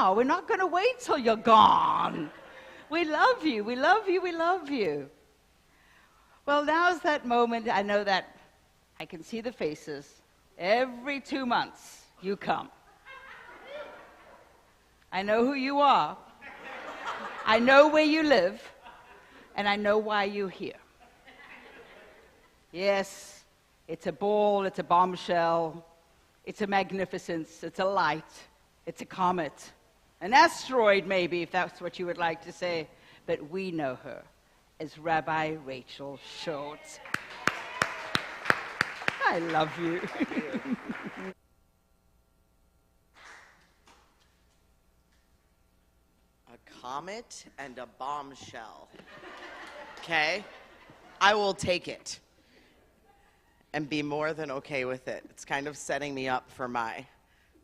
now. We're not going to wait till you're gone. We love you. We love you. We love you. Well, now's that moment. I know that I can see the faces. Every 2 months, you come. I know who you are. I know where you live. And I know why you're here. Yes, it's a ball, it's a bombshell, it's a magnificence, it's a light, it's a comet, an asteroid maybe, if that's what you would like to say. But we know her as Rabbi Rachel Schultz. I love you. A comet and a bombshell. Okay? I will take it and be more than okay with it. It's kind of setting me up for my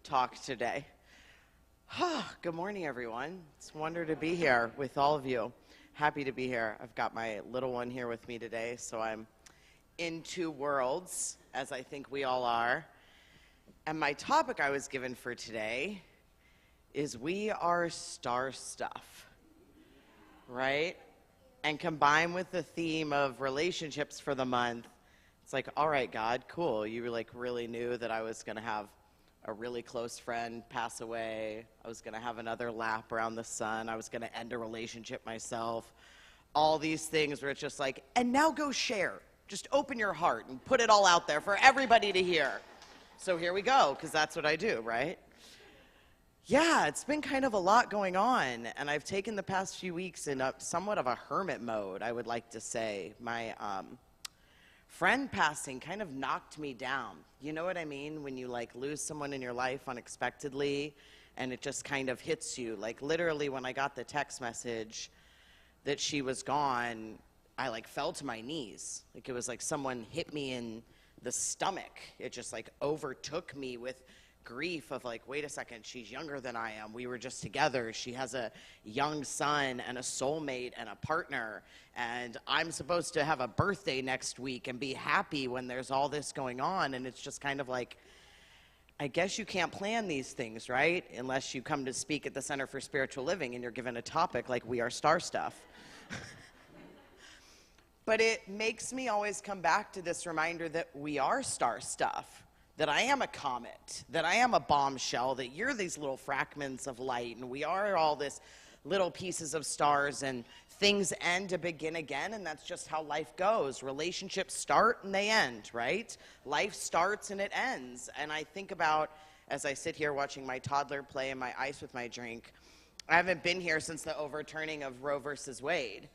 talk today. Good morning, everyone. It's a wonder to be here with all of you. Happy to be here. I've got my little one here with me today, so I'm in two worlds, as I think we all are. And my topic I was given for today is we are star stuff, right? And combined with the theme of relationships for the month, it's like, all right, God, cool. You like really knew that I was going to have a really close friend pass away. I was going to have another lap around the sun. I was going to end a relationship myself. All these things where it's just like, and now go share. Just open your heart and put it all out there for everybody to hear. So here we go, because that's what I do, right? Yeah, it's been kind of a lot going on, and I've taken the past few weeks in somewhat of a hermit mode, I would like to say. My friend passing kind of knocked me down. You know what I mean? When you like lose someone in your life unexpectedly, and it just kind of hits you. Like literally when I got the text message that she was gone, I like fell to my knees. Like it was like someone hit me in the stomach. It just like overtook me with grief of like, wait a second, she's younger than I am. We were just together. She has a young son and a soulmate and a partner. And I'm supposed to have a birthday next week and be happy when there's all this going on. And it's just kind of like, I guess you can't plan these things, right? Unless you come to speak at the Center for Spiritual Living and you're given a topic like we are star stuff. But it makes me always come back to this reminder that we are star stuff. That I am a comet, that I am a bombshell, that you're these little fragments of light, and we are all this little pieces of stars, and things end to begin again, and that's just how life goes. Relationships start and they end, right? Life starts and it ends. And I think about, as I sit here watching my toddler play in my ice with my drink, I haven't been here since the overturning of Roe versus Wade.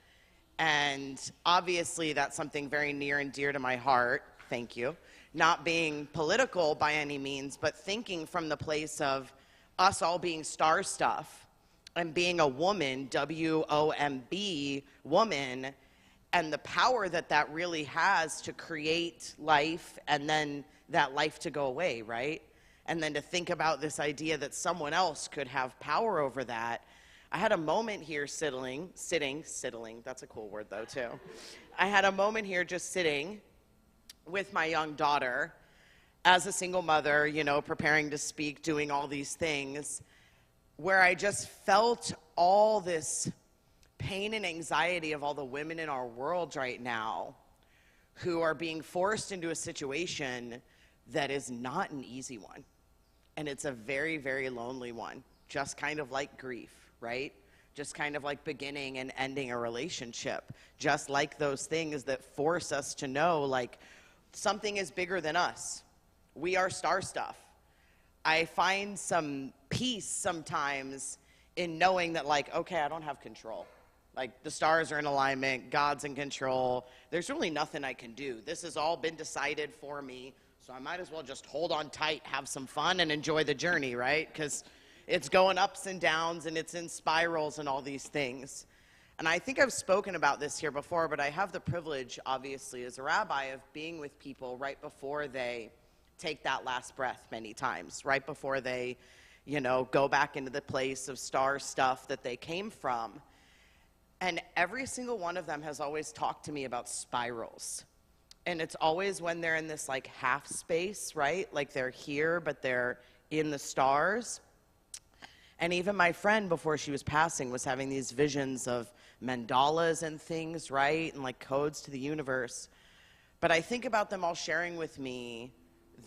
And obviously that's something very near and dear to my heart. Thank you. Not being political by any means, but thinking from the place of us all being star stuff and being a woman, W-O-M-B, woman, and the power that that really has to create life and then that life to go away, right? And then to think about this idea that someone else could have power over that. I had a moment here sitting, that's a cool word though too. I had a moment here just sitting with my young daughter as a single mother, you know, preparing to speak, doing all these things, where I just felt all this pain and anxiety of all the women in our world right now who are being forced into a situation that is not an easy one. And it's a very, very lonely one, just kind of like grief, right? Just kind of like beginning and ending a relationship, just like those things that force us to know, like, something is bigger than us. We are star stuff. I find some peace sometimes in knowing that, like, okay, I don't have control. Like, the stars are in alignment, God's in control. There's really nothing I can do. This has all been decided for me, so I might as well just hold on tight, have some fun, and enjoy the journey, right? Because it's going ups and downs, and it's in spirals and all these things. And I think I've spoken about this here before, but I have the privilege, obviously, as a rabbi, of being with people right before they take that last breath many times, right before they, you know, go back into the place of star stuff that they came from. And every single one of them has always talked to me about spirals. And it's always when they're in this, like, half space, right? Like they're here, but they're in the stars. And even my friend, before she was passing, was having these visions of mandalas and things, right? And like codes to the universe. But I think about them all sharing with me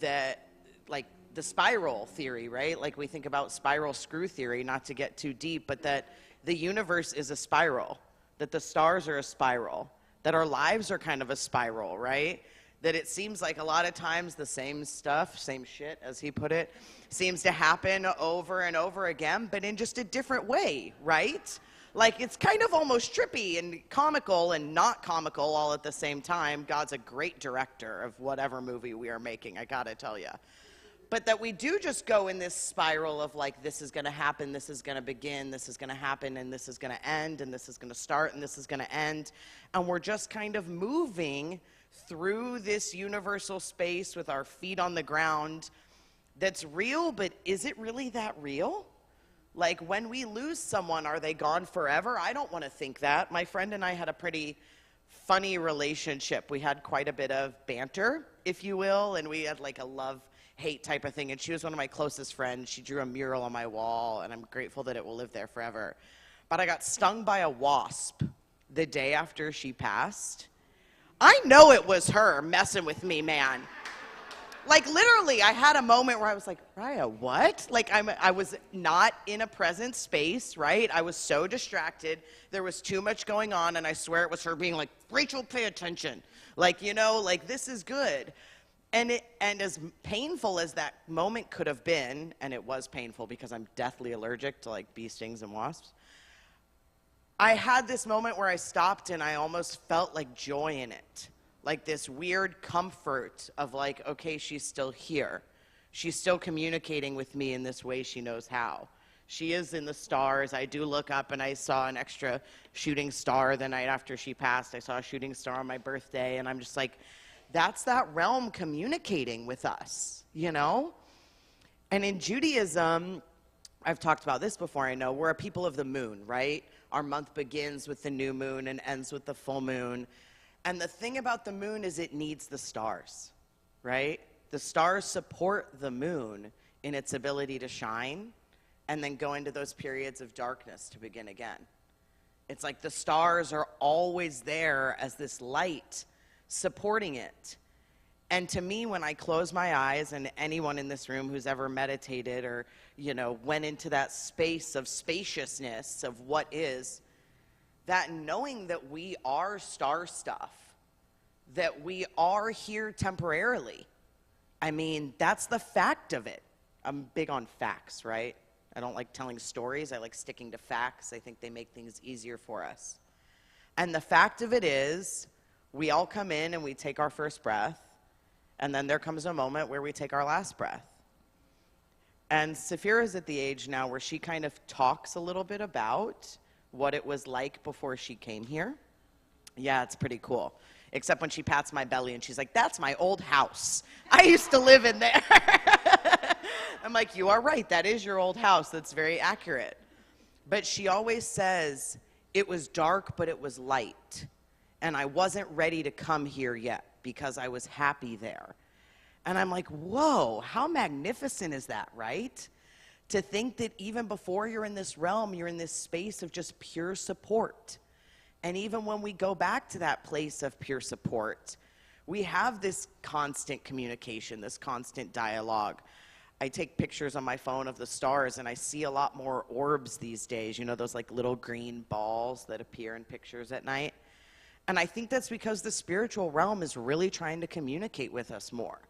that, like, the spiral theory, right? Like we think about spiral screw theory, not to get too deep, but that the universe is a spiral, that the stars are a spiral, that our lives are kind of a spiral, right? That it seems like a lot of times the same stuff, same shit, as he put it, seems to happen over and over again, but in just a different way, right? Like, it's kind of almost trippy and comical and not comical all at the same time. God's a great director of whatever movie we are making, I gotta tell you. But that we do just go in this spiral of like, this is gonna happen, this is gonna begin, this is gonna happen, and this is gonna end, and this is gonna start, and this is gonna end. And we're just kind of moving through this universal space with our feet on the ground that's real, but is it really that real? Like, when we lose someone, are they gone forever? I don't want to think that. My friend and I had a pretty funny relationship. We had quite a bit of banter, if you will, and we had like a love-hate type of thing, and she was one of my closest friends. She drew a mural on my wall, and I'm grateful that it will live there forever. But I got stung by a wasp the day after she passed. I know it was her messing with me, man. Like, literally, I had a moment where I was like, Raya, what? Like, I was not in a present space, right? I was so distracted. There was too much going on, and I swear it was her being like, Rachel, pay attention. Like, you know, like, this is good. And as painful as that moment could have been, and it was painful because I'm deathly allergic to, like, bee stings and wasps, I had this moment where I stopped and I almost felt like joy in it. Like this weird comfort of like, okay, she's still here. She's still communicating with me in this way she knows how. She is in the stars. I do look up and I saw an extra shooting star the night after she passed. I saw a shooting star on my birthday, and I'm just like, that's that realm communicating with us, you know? And in Judaism, I've talked about this before, I know, we're a people of the moon, right? Our month begins with the new moon and ends with the full moon. And the thing about the moon is it needs the stars, right? The stars support the moon in its ability to shine and then go into those periods of darkness to begin again. It's like the stars are always there as this light supporting it. And to me, when I close my eyes, and anyone in this room who's ever meditated or, you know, went into that space of spaciousness of what is, that knowing that we are star stuff, that we are here temporarily, I mean, that's the fact of it. I'm big on facts, right? I don't like telling stories. I like sticking to facts. I think they make things easier for us. And the fact of it is, we all come in and we take our first breath, and then there comes a moment where we take our last breath. And Saphira's at the age now where she kind of talks a little bit about what it was like before she came here. Yeah, it's pretty cool. Except when she pats my belly and she's like, that's my old house. I used to live in there. I'm like, you are right. That is your old house. That's very accurate. But she always says, it was dark, but it was light. And I wasn't ready to come here yet because I was happy there. And I'm like, whoa, how magnificent is that, right? To think that even before you're in this realm, you're in this space of just pure support. And even when we go back to that place of pure support, we have this constant communication, this constant dialogue. I take pictures on my phone of the stars, and I see a lot more orbs these days. You know, those like little green balls that appear in pictures at night. And I think that's because the spiritual realm is really trying to communicate with us more.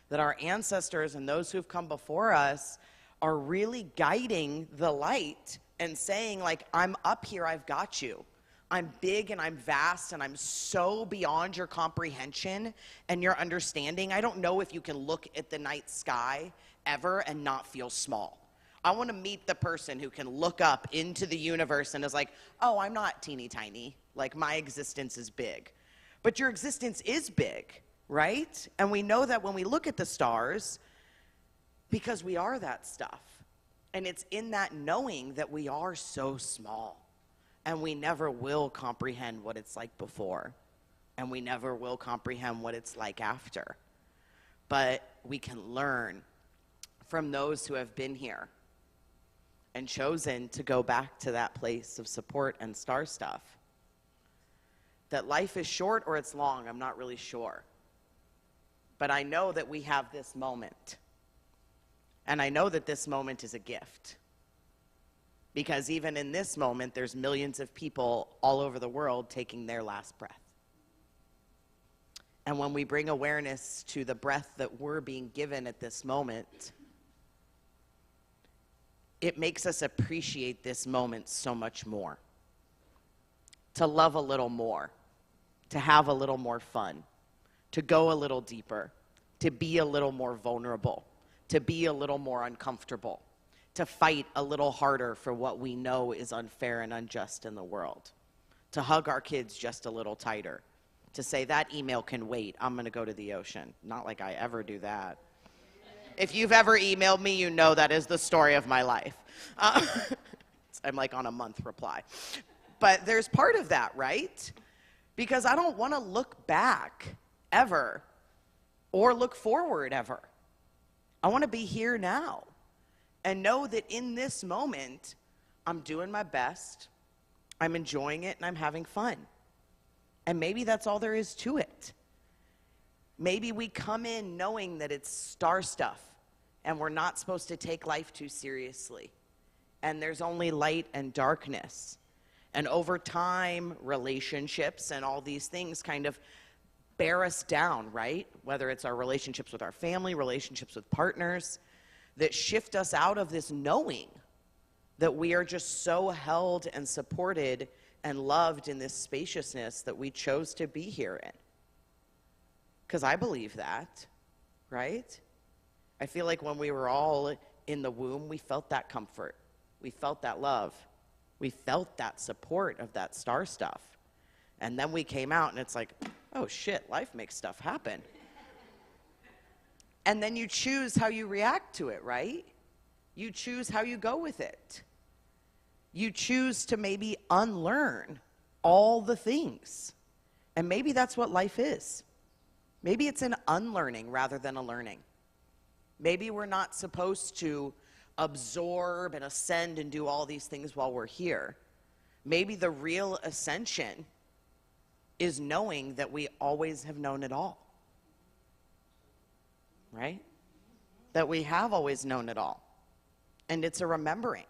That our ancestors and those who've come before us are really guiding the light and saying, like, I'm up here, I've got you. I'm big and I'm vast and I'm so beyond your comprehension and your understanding. I don't know if you can look at the night sky ever and not feel small. I want to meet the person who can look up into the universe and is like, oh, I'm not teeny tiny. Like, my existence is big. But your existence is big, right? And we know that when we look at the stars, because we are that stuff. And it's in that knowing that we are so small. And we never will comprehend what it's like before. And we never will comprehend what it's like after. But we can learn from those who have been here. and chosen to go back to that place of support and star stuff. That life is short or it's long, I'm not really sure. But I know that we have this moment. And I know that this moment is a gift. Because even in this moment, there's millions of people all over the world taking their last breath. And when we bring awareness to the breath that we're being given at this moment, it makes us appreciate this moment so much more. To love a little more, to have a little more fun, to go a little deeper, to be a little more vulnerable, to be a little more uncomfortable, to fight a little harder for what we know is unfair and unjust in the world, to hug our kids just a little tighter, to say that email can wait, I'm going to go to the ocean. Not like I ever do that. If you've ever emailed me, you know that is the story of my life. I'm like on a month reply. But there's part of that, right? Because I don't want to look back ever or look forward ever. I want to be here now and know that in this moment, I'm doing my best, I'm enjoying it, and I'm having fun. And maybe that's all there is to it. Maybe we come in knowing that it's star stuff and we're not supposed to take life too seriously. And there's only light and darkness. And over time, relationships and all these things kind of bear us down, right? Whether it's our relationships with our family, relationships with partners, that shift us out of this knowing that we are just so held and supported and loved in this spaciousness that we chose to be here in. Because I believe that, right? I feel like when we were all in the womb, we felt that comfort. We felt that love. We felt that support of that star stuff. And then we came out and it's like, oh shit, life makes stuff happen. And then you choose how you react to it, right? You choose how you go with it. You choose to maybe unlearn all the things. And maybe that's what life is. Maybe it's an unlearning rather than a learning. Maybe we're not supposed to absorb and ascend and do all these things while we're here. Maybe the real ascension is knowing that we always have known it all. Right? That we have always known it all. And it's a remembering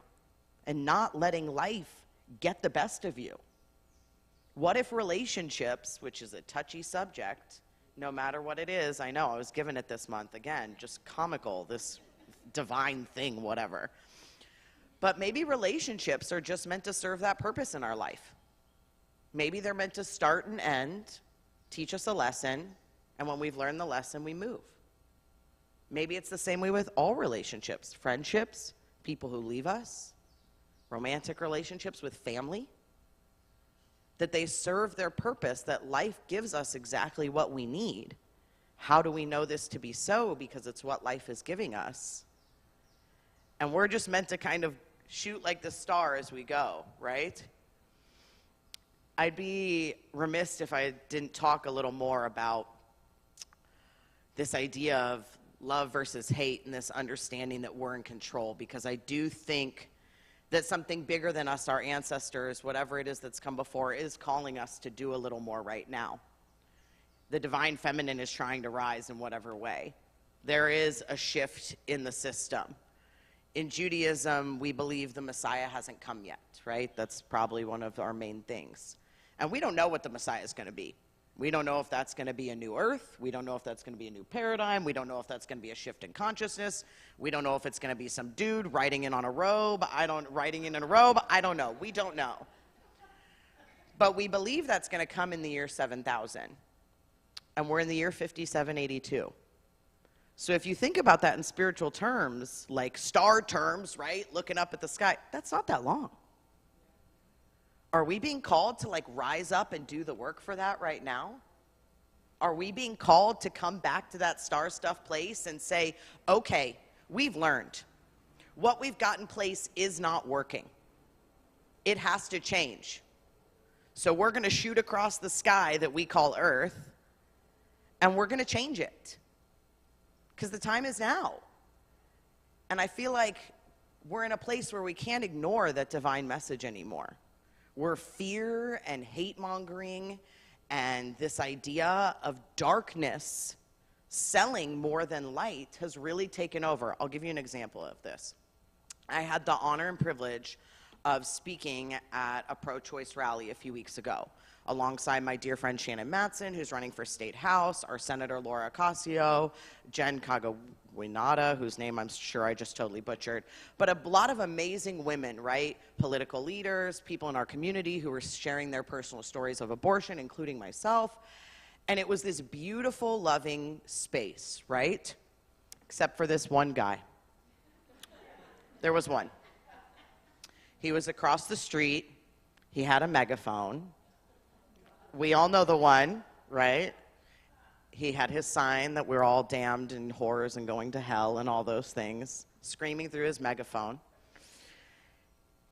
and not letting life get the best of you. What if relationships, which is a touchy subject, no matter what it is, I know, I was given it this month, again, just comical, this divine thing, whatever. But maybe relationships are just meant to serve that purpose in our life. Maybe they're meant to start and end, teach us a lesson, and when we've learned the lesson, we move. Maybe it's the same way with all relationships, friendships, people who leave us, romantic relationships with family, that they serve their purpose, that life gives us exactly what we need. How do we know this to be so? Because it's what life is giving us. And we're just meant to kind of shoot like the star as we go, right? I'd be remiss if I didn't talk a little more about this idea of love versus hate and this understanding that we're in control, because I do think that something bigger than us, our ancestors, whatever it is that's come before, is calling us to do a little more right now. The divine feminine is trying to rise in whatever way. There is a shift in the system. In Judaism, we believe the Messiah hasn't come yet, right? That's probably one of our main things. And we don't know what the Messiah is going to be. We don't know if that's going to be a new earth. We don't know if that's going to be a new paradigm. We don't know if that's going to be a shift in consciousness. We don't know if it's going to be some dude riding in a robe. I don't know. We don't know. But we believe that's going to come in the year 7000. And we're in the year 5782. So if you think about that in spiritual terms, like star terms, right? Looking up at the sky, that's not that long. Are we being called to like rise up and do the work for that right now? Are we being called to come back to that star stuff place and say, okay, we've learned. What we've got in place is not working. It has to change. So we're going to shoot across the sky that we call Earth, and we're going to change it. Because the time is now. And I feel like we're in a place where we can't ignore that divine message anymore. Where fear and hate-mongering and this idea of darkness selling more than light has really taken over. I'll give you an example of this. I had the honor and privilege of speaking at a pro-choice rally a few weeks ago, alongside my dear friend Shannon Matson, who's running for State House, our Senator Laura Ocasio, Jen Kagawinata, whose name I'm sure I just totally butchered, but a lot of amazing women, right? Political leaders, people in our community who were sharing their personal stories of abortion, including myself. And it was this beautiful, loving space, right? Except for this one guy. There was one. He was across the street. He had a megaphone. We all know the one, right? He had his sign that we're all damned and whores and going to hell and all those things, screaming through his megaphone.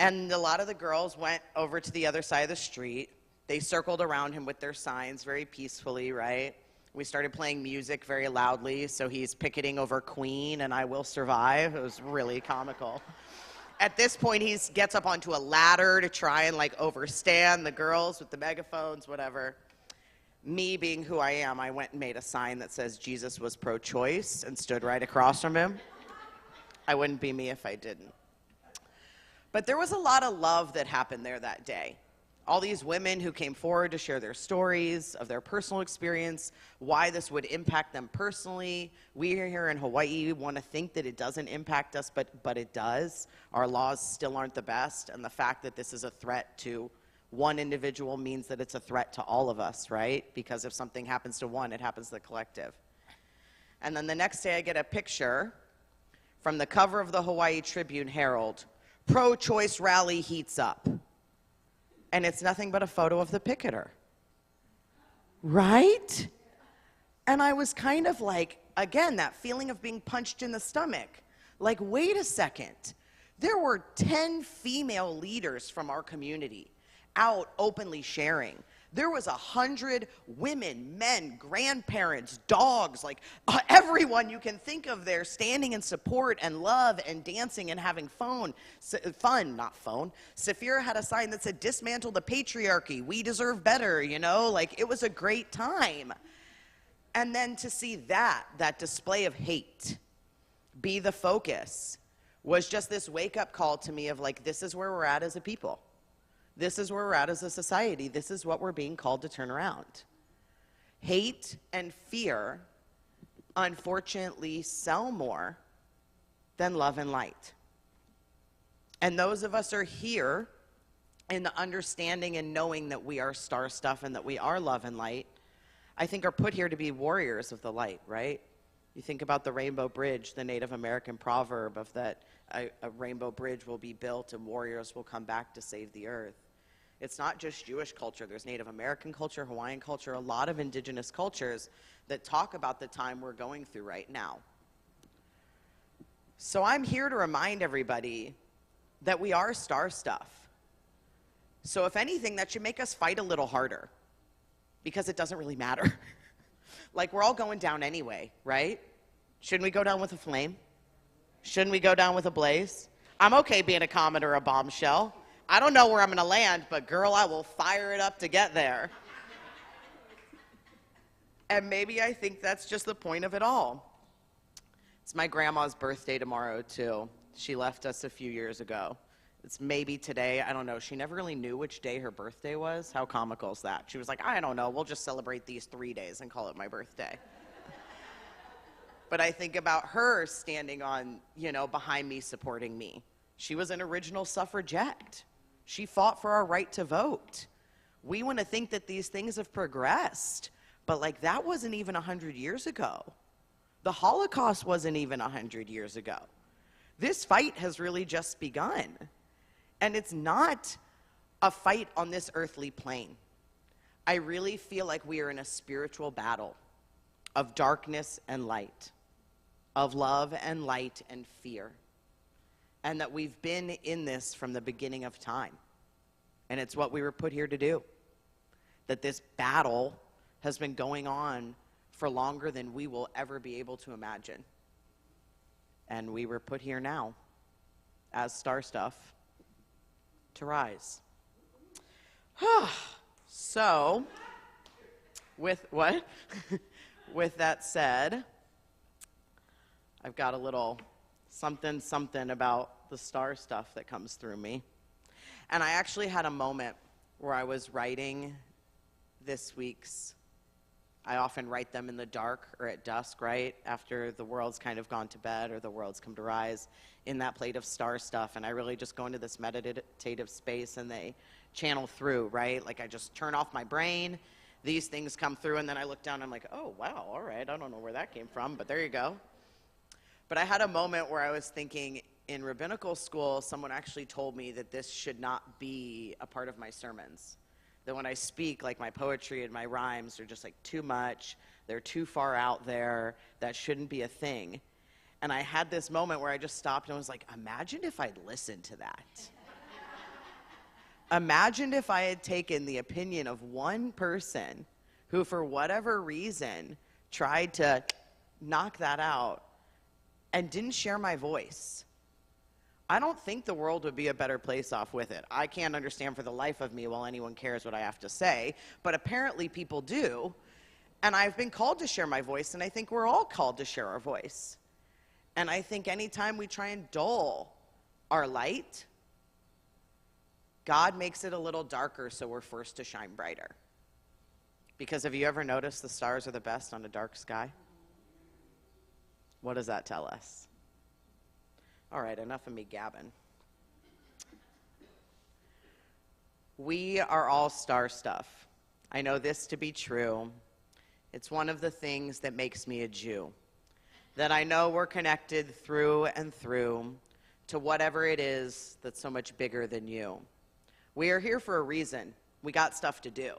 And a lot of the girls went over to the other side of the street. They circled around him with their signs very peacefully, right? We started playing music very loudly, so he's picketing over Queen and I Will Survive. It was really comical. At this point, he gets up onto a ladder to try and like overstand the girls with the megaphones, whatever. Me being who I am, I went and made a sign that says Jesus was pro-choice and stood right across from him. I wouldn't be me if I didn't. But there was a lot of love that happened there that day. All these women who came forward to share their stories of their personal experience, why this would impact them personally. We here in Hawaii want to think that it doesn't impact us, but it does. Our laws still aren't the best, and the fact that this is a threat to one individual means that it's a threat to all of us, right? Because if something happens to one, it happens to the collective. And then the next day I get a picture from the cover of the Hawaii Tribune Herald, pro-choice rally heats up. And it's nothing but a photo of the picketer. Right? And I was kind of like, again, that feeling of being punched in the stomach. Like, wait a second. There were 10 female leaders from our community out openly sharing. There was 100 women, men, grandparents, dogs, like everyone you can think of there standing in support and love and dancing and having fun, not phone. Saphira had a sign that said, dismantle the patriarchy, we deserve better, you know? Like, it was a great time. And then to see that display of hate be the focus was just this wake-up call to me of like, this is where we're at as a people. This is where we're at as a society. This is what we're being called to turn around. Hate and fear, unfortunately, sell more than love and light. And those of us are here in the understanding and knowing that we are star stuff and that we are love and light, I think are put here to be warriors of the light, right? You think about the Rainbow Bridge, the Native American proverb of that a rainbow bridge will be built and warriors will come back to save the earth. It's not just Jewish culture. There's Native American culture, Hawaiian culture, a lot of indigenous cultures that talk about the time we're going through right now. So I'm here to remind everybody that we are star stuff. So if anything, that should make us fight a little harder because it doesn't really matter. Like, we're all going down anyway, right? Shouldn't we go down with a flame? Shouldn't we go down with a blaze? I'm okay being a comet or a bombshell. I don't know where I'm going to land, but girl, I will fire it up to get there. And maybe I think that's just the point of it all. It's my grandma's birthday tomorrow, too. She left us a few years ago. It's maybe today. I don't know. She never really knew which day her birthday was. How comical is that? She was like, I don't know. We'll just celebrate these 3 days and call it my birthday. But I think about her standing on, behind me, supporting me. She was an original suffragette. She fought for our right to vote. We want to think that these things have progressed, but like that wasn't even 100 years ago. The Holocaust wasn't even 100 years ago. This fight has really just begun. And it's not a fight on this earthly plane. I really feel like we are in a spiritual battle of darkness and light, of love and light and fear. And that we've been in this from the beginning of time. And it's what we were put here to do. That this battle has been going on for longer than we will ever be able to imagine. And we were put here now as star stuff to rise. So, with what? With that said, I've got a little something about the star stuff that comes through me. And I actually had a moment where I was writing this week's. I often write them in the dark or at dusk, right? After the world's kind of gone to bed or the world's come to rise, in that plate of star stuff. And I really just go into this meditative space and they channel through, right? Like I just turn off my brain, these things come through, and then I look down and I'm like, oh, wow, all right, I don't know where that came from, but there you go. But I had a moment where I was thinking, in rabbinical school, someone actually told me that this should not be a part of my sermons. That when I speak, like my poetry and my rhymes are just like too much, they're too far out there, that shouldn't be a thing. And I had this moment where I just stopped and was like, imagine if I'd listened to that. Imagine if I had taken the opinion of one person who, for whatever reason, tried to knock that out and didn't share my voice. I don't think the world would be a better place off with it. I can't understand for the life of me why anyone cares what I have to say, but apparently people do, and I've been called to share my voice, and I think we're all called to share our voice. And I think anytime we try and dull our light, God makes it a little darker so we're forced to shine brighter. Because have you ever noticed the stars are the best on a dark sky? What does that tell us? All right, enough of me gabbing. We are all star stuff. I know this to be true. It's one of the things that makes me a Jew. That I know we're connected through and through to whatever it is that's so much bigger than you. We are here for a reason. We got stuff to do.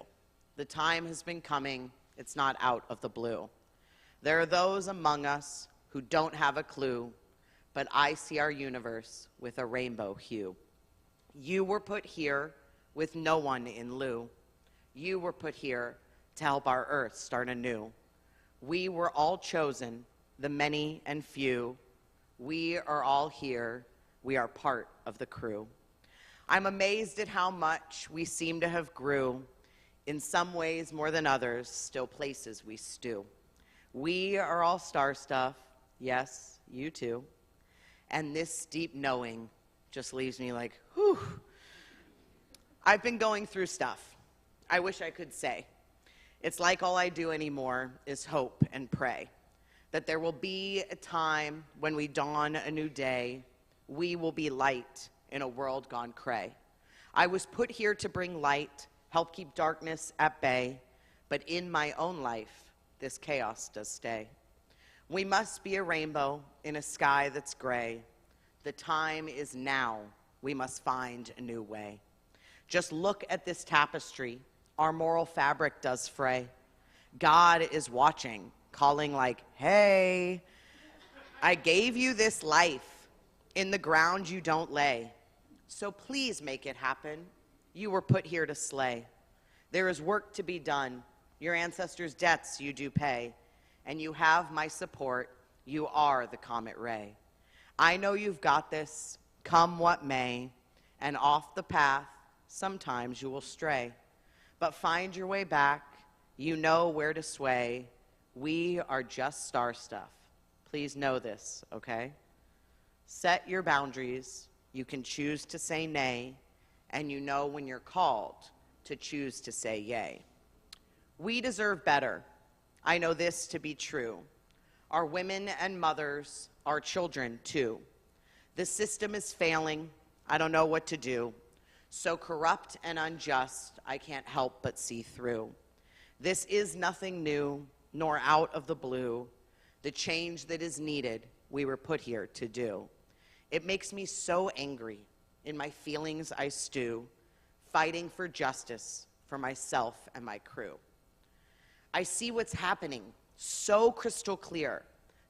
The time has been coming. It's not out of the blue. There are those among us who don't have a clue, but I see our universe with a rainbow hue. You were put here with no one in lieu. You were put here to help our earth start anew. We were all chosen, the many and few. We are all here. We are part of the crew. I'm amazed at how much we seem to have grew. In some ways more than others, still places we stew. We are all star stuff. Yes, you too. And this deep knowing just leaves me like, whew. I've been going through stuff. I wish I could say. It's like all I do anymore is hope and pray that there will be a time when we dawn a new day. We will be light in a world gone cray. I was put here to bring light, help keep darkness at bay, but in my own life, this chaos does stay. We must be a rainbow in a sky that's gray. The time is now. We must find a new way. Just look at this tapestry. Our moral fabric does fray. God is watching, calling like, hey, I gave you this life. In the ground you don't lay. So please make it happen. You were put here to slay. There is work to be done. Your ancestors' debts you do pay. And you have my support. You are the comet ray. I know you've got this, come what may, and off the path, sometimes you will stray. But find your way back. You know where to sway. We are just star stuff. Please know this, okay? Set your boundaries. You can choose to say nay, and you know when you're called to choose to say yay. We deserve better. I know this to be true. Our women and mothers, our children too. The system is failing. I don't know what to do. So corrupt and unjust, I can't help but see through. This is nothing new, nor out of the blue. The change that is needed, we were put here to do. It makes me so angry. In my feelings I stew, fighting for justice for myself and my crew. I see what's happening so crystal clear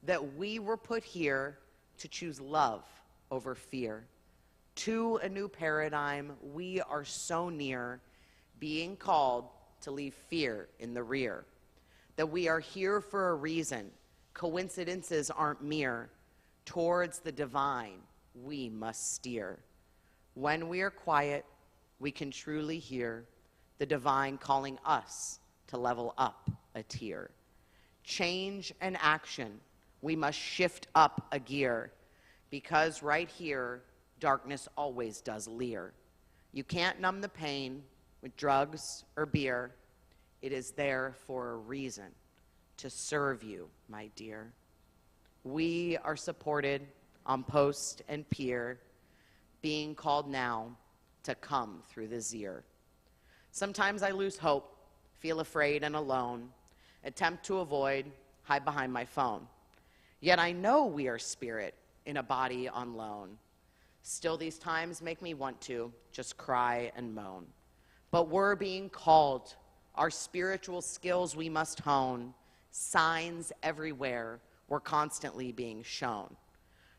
that we were put here to choose love over fear. To a new paradigm, we are so near being called to leave fear in the rear. That we are here for a reason. Coincidences aren't mere. Towards the divine, we must steer. When we are quiet, we can truly hear the divine calling us to level up a tier. Change and action, we must shift up a gear, because right here, darkness always does leer. You can't numb the pain with drugs or beer. It is there for a reason, to serve you, my dear. We are supported on post and peer, being called now to come through the Zir. Sometimes I lose hope, feel afraid and alone, attempt to avoid, hide behind my phone. Yet I know we are spirit in a body on loan. Still, these times make me want to just cry and moan. But we're being called. Our spiritual skills we must hone. Signs everywhere, we're constantly being shown.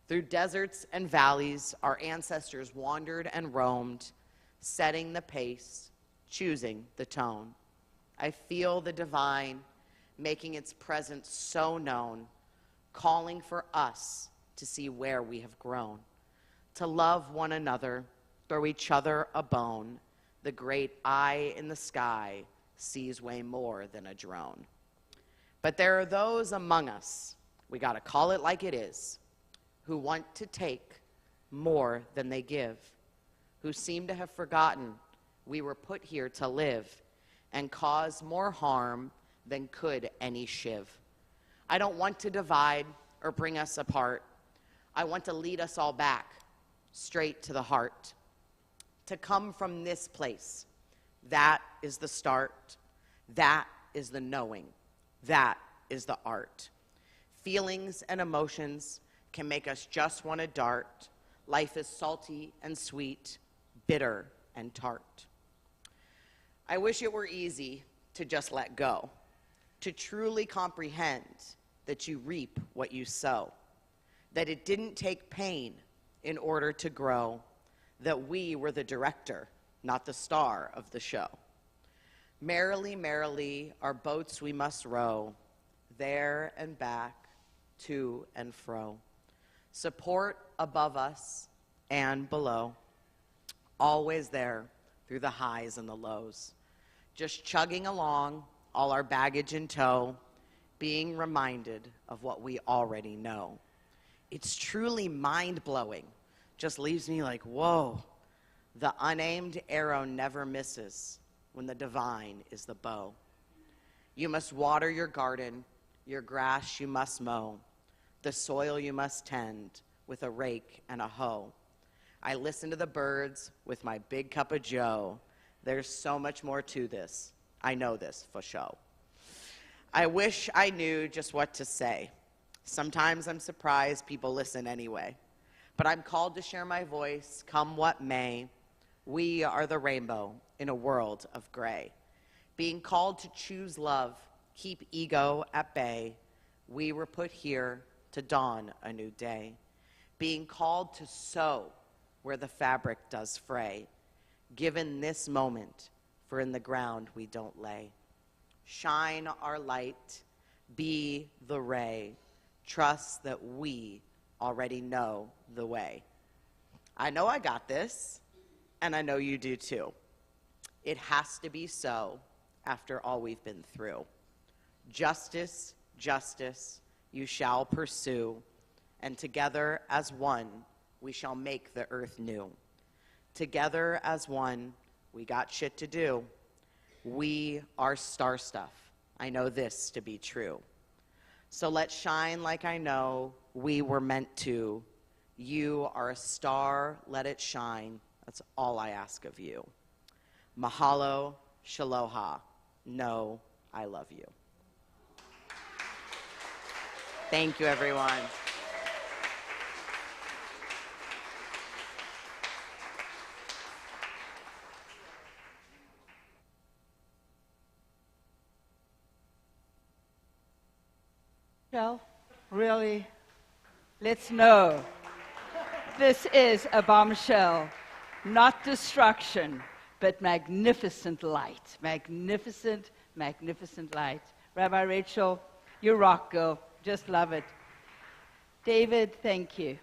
Through deserts and valleys, our ancestors wandered and roamed, setting the pace, choosing the tone. I feel the divine making its presence so known, calling for us to see where we have grown, to love one another, throw each other a bone. The great eye in the sky sees way more than a drone. But there are those among us, we gotta call it like it is, who want to take more than they give, who seem to have forgotten we were put here to live and cause more harm than could any shiv. I don't want to divide or bring us apart. I want to lead us all back, straight to the heart. To come from this place, that is the start. That is the knowing. That is the art. Feelings and emotions can make us just want to dart. Life is salty and sweet, bitter and tart. I wish it were easy to just let go, to truly comprehend that you reap what you sow, that it didn't take pain in order to grow, that we were the director, not the star of the show. Merrily, merrily, our boats we must row, there and back, to and fro. Support above us and below, always there through the highs and the lows. Just chugging along, all our baggage in tow, being reminded of what we already know. It's truly mind-blowing. Just leaves me like, whoa. The unaimed arrow never misses when the divine is the bow. You must water your garden, your grass you must mow, the soil you must tend with a rake and a hoe. I listen to the birds with my big cup of joe. There's so much more to this. I know this for show. I wish I knew just what to say. Sometimes I'm surprised people listen anyway. But I'm called to share my voice, come what may. We are the rainbow in a world of gray. Being called to choose love, keep ego at bay. We were put here to dawn a new day. Being called to sow where the fabric does fray. Given this moment, for in the ground we don't lay. Shine our light, be the ray. Trust that we already know the way. I know I got this, and I know you do too. It has to be so after all we've been through. Justice, justice, you shall pursue, and together as one, we shall make the earth new. Together as one, we got shit to do. We are star stuff. I know this to be true. So let's shine like I know we were meant to. You are a star, let it shine. That's all I ask of you. Mahalo, shaloha. Know I love you. Thank you, everyone. Well, really, let's know. This is a bombshell, not destruction, but magnificent light. Magnificent, magnificent light. Rabbi Rachel, you rock, girl. Just love it. David, thank you.